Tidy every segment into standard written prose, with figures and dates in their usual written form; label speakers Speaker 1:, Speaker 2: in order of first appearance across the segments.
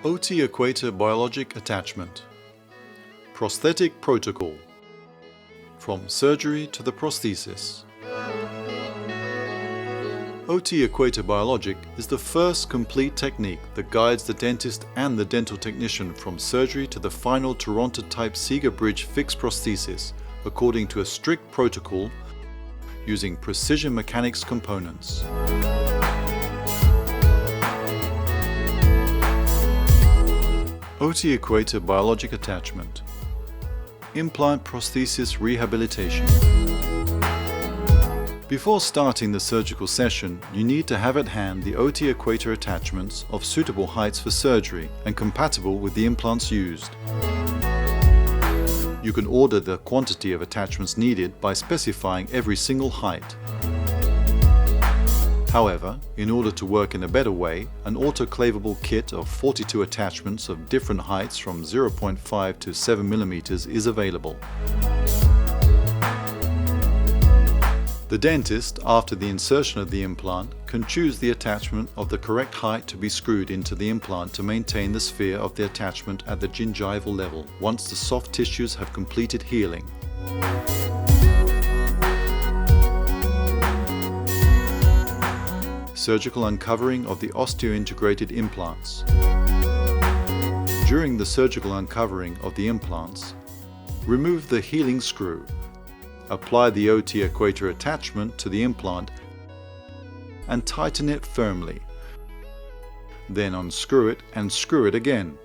Speaker 1: OT Equator Biologic Attachment. Prosthetic Protocol. From surgery to the prosthesis. OT Equator Biologic is the first complete technique that guides the dentist and the dental technician from surgery to the final Toronto-type Seeger Bridge fixed prosthesis according to a strict protocol using precision mechanics components. OT Equator Biologic Attachment. Implant prosthesis rehabilitation. Before starting the surgical session, you need to have at hand the OT Equator attachments of suitable heights for surgery and compatible with the implants used. You can order the quantity of attachments needed by specifying every single height. However, in order to work in a better way, an autoclavable kit of 42 attachments of different heights from 0.5 to 7 mm is available. The dentist, after the insertion of the implant, can choose the attachment of the correct height to be screwed into the implant to maintain the sphere of the attachment at the gingival level once the soft tissues have completed healing. Surgical uncovering of the Osseointegrated implants. During the surgical uncovering of the implants, remove the healing screw. Apply the OT Equator attachment to the implant and tighten it firmly. Then unscrew it and screw it again.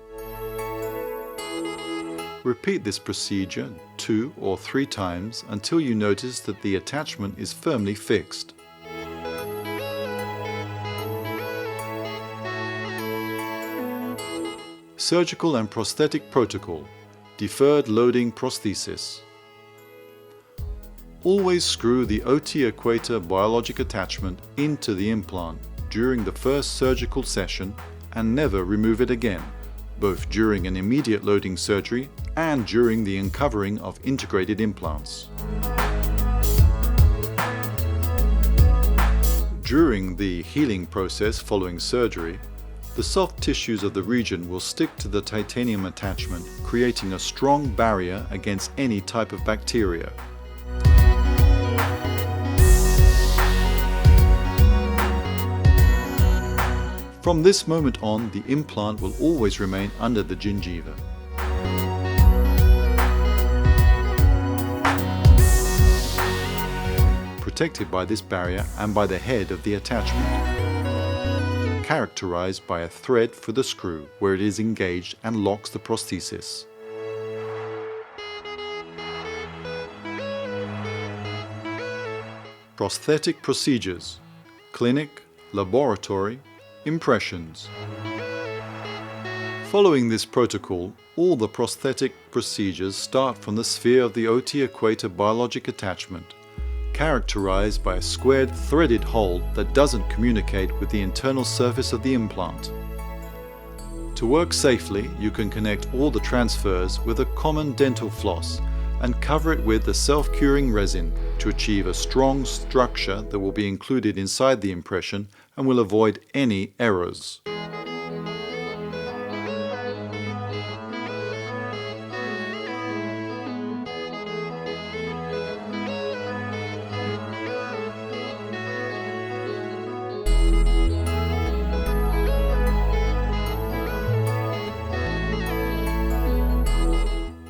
Speaker 1: Repeat this procedure 2 or 3 times until you notice that the attachment is firmly fixed. Surgical and prosthetic protocol. Deferred loading prosthesis. Always screw the OT Equator biologic attachment into the implant during the first surgical session and never remove it again, both during an immediate loading surgery and during the uncovering of integrated implants. During the healing process following surgery, the soft tissues of the region will stick to the titanium attachment, creating a strong barrier against any type of bacteria. From this moment on, the implant will always remain under the gingiva. Protected by this barrier and by the head of the attachment. Characterized by a thread for the screw where it is engaged and locks the prosthesis. Prosthetic procedures. Clinic, laboratory, impressions. Following this protocol, all the prosthetic procedures start from the sphere of the OT Equator biologic attachment, characterized by a squared threaded hole that doesn't communicate with the internal surface of the implant. To work safely, you can connect all the transfers with a common dental floss and cover it with the self-curing resin to achieve a strong structure that will be included inside the impression and will avoid any errors.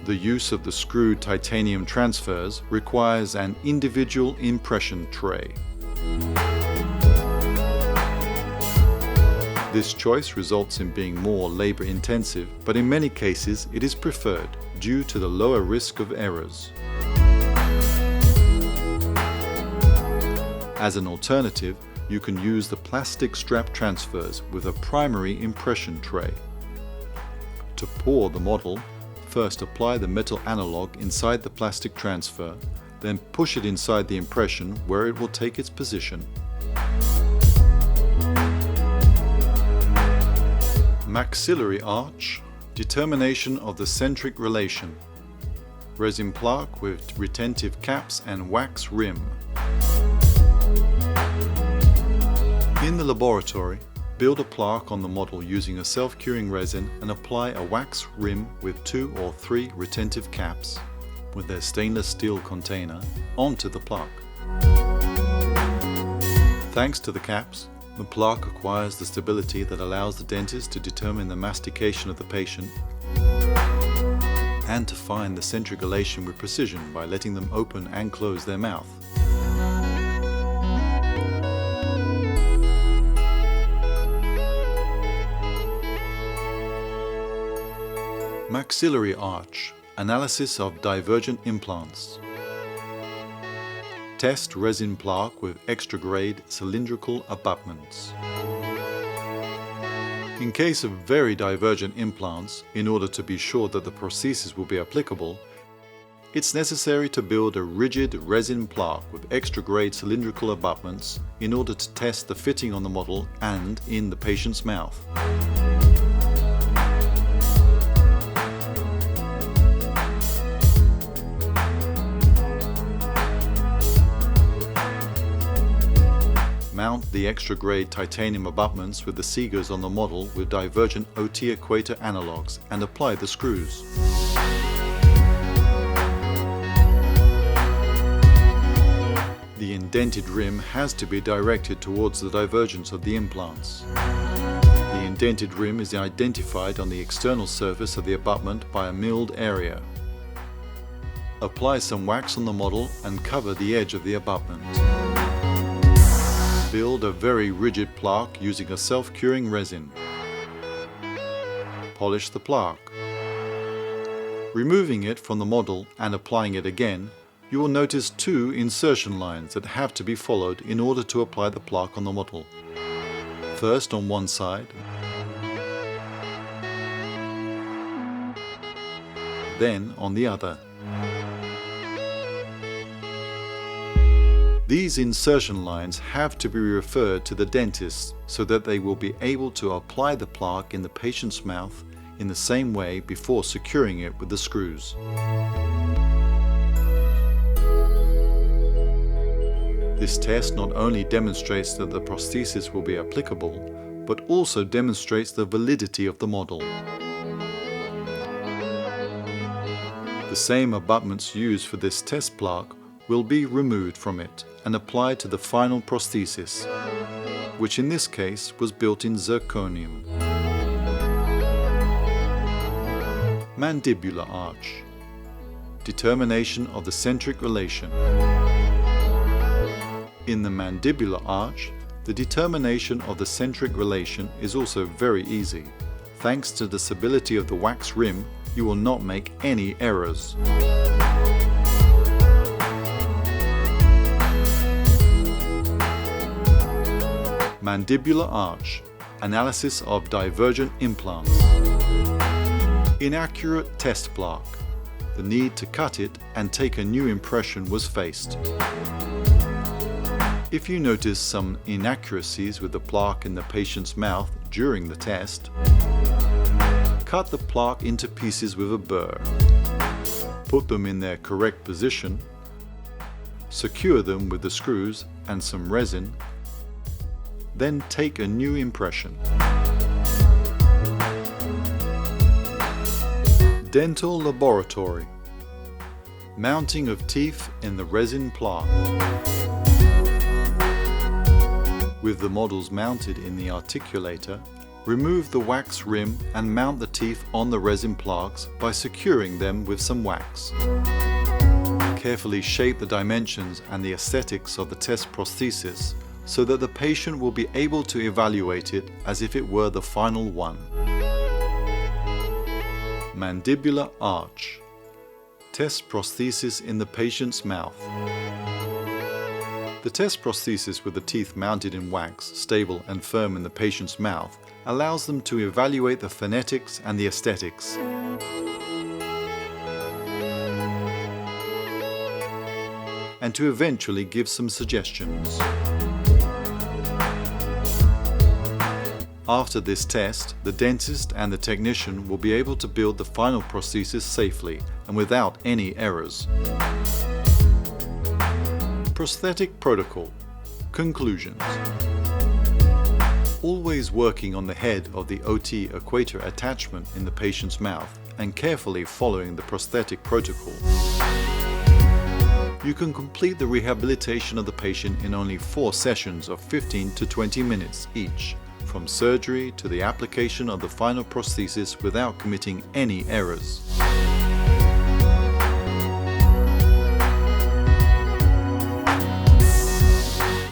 Speaker 1: The use of the screwed titanium transfers requires an individual impression tray. This choice results in being more labor-intensive, but in many cases it is preferred due to the lower risk of errors. As an alternative, you can use the plastic strap transfers with a primary impression tray. To pour the model, first apply the metal analog inside the plastic transfer, then push it inside the impression where it will take its position. Maxillary arch, determination of the centric relation. Resin plaque with retentive caps and wax rim. In the laboratory, Build a plaque on the model using a self-curing resin and apply a wax rim with 2 or 3 retentive caps with their stainless steel container onto the plaque. Thanks to the caps, the plaque acquires the stability that allows the dentist to determine the mastication of the patient and to find the centric elation with precision by letting them open and close their mouth. Maxillary arch. Analysis of divergent implants. Test resin plaque with extra-grade cylindrical abutments. In case of very divergent implants, in order to be sure that the prosthesis will be applicable, it's necessary to build a rigid resin plaque with extra-grade cylindrical abutments in order to test the fitting on the model and in the patient's mouth. Mount the extra-grade titanium abutments with the Seegers on the model with divergent OTIMPLANT analogues and apply the screws. The indented rim has to be directed towards the divergence of the implants. The indented rim is identified on the external surface of the abutment by a milled area. Apply some wax on the model and cover the edge of the abutment. Build a very rigid plaque using a self-curing resin. Polish the plaque. Removing it from the model and applying it again, you will notice 2 insertion lines that have to be followed in order to apply the plaque on the model. First on one side, then on the other. These insertion lines have to be referred to the dentist so that they will be able to apply the plaque in the patient's mouth in the same way before securing it with the screws. This test not only demonstrates that the prosthesis will be applicable, but also demonstrates the validity of the model. The same abutments used for this test plaque will be removed from it and applied to the final prosthesis, which in this case was built in zirconium. Mandibular arch. Determination of the centric relation. In the mandibular arch, the determination of the centric relation is also very easy. Thanks to the stability of the wax rim, you will not make any errors. Mandibular arch. Analysis of divergent implants. Inaccurate test plaque. The need to cut it and take a new impression was faced. If you notice some inaccuracies with the plaque in the patient's mouth during the test, cut the plaque into pieces with a burr. Put them in their correct position, secure them with the screws and some resin, then take a new impression. Dental laboratory. Mounting of teeth in the resin plaque. With the models mounted in the articulator, remove the wax rim and mount the teeth on the resin plaques by securing them with some wax. Carefully shape the dimensions and the aesthetics of the test prosthesis so that the patient will be able to evaluate it as if it were the final one. Mandibular arch. Test prosthesis in the patient's mouth. The test prosthesis with the teeth mounted in wax, stable and firm in the patient's mouth, allows them to evaluate the phonetics and the aesthetics. And to eventually give some suggestions. After this test, the dentist and the technician will be able to build the final prosthesis safely and without any errors. Prosthetic protocol. Conclusions. Always working on the head of the OT equator attachment in the patient's mouth and carefully following the prosthetic protocol, you can complete the rehabilitation of the patient in only 4 sessions of 15 to 20 minutes each, from surgery to the application of the final prosthesis without committing any errors.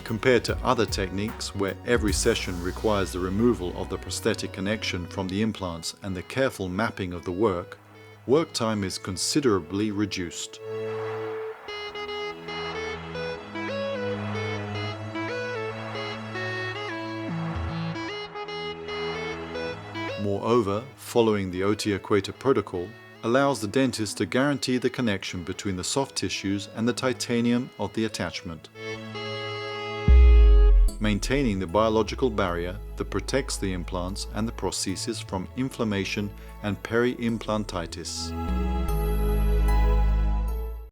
Speaker 1: Compared to other techniques where every session requires the removal of the prosthetic connection from the implants and the careful mapping of the work time is considerably reduced. Moreover, following the OT equator protocol allows the dentist to guarantee the connection between the soft tissues and the titanium of the attachment, maintaining the biological barrier that protects the implants and the prosthesis from inflammation and peri-implantitis.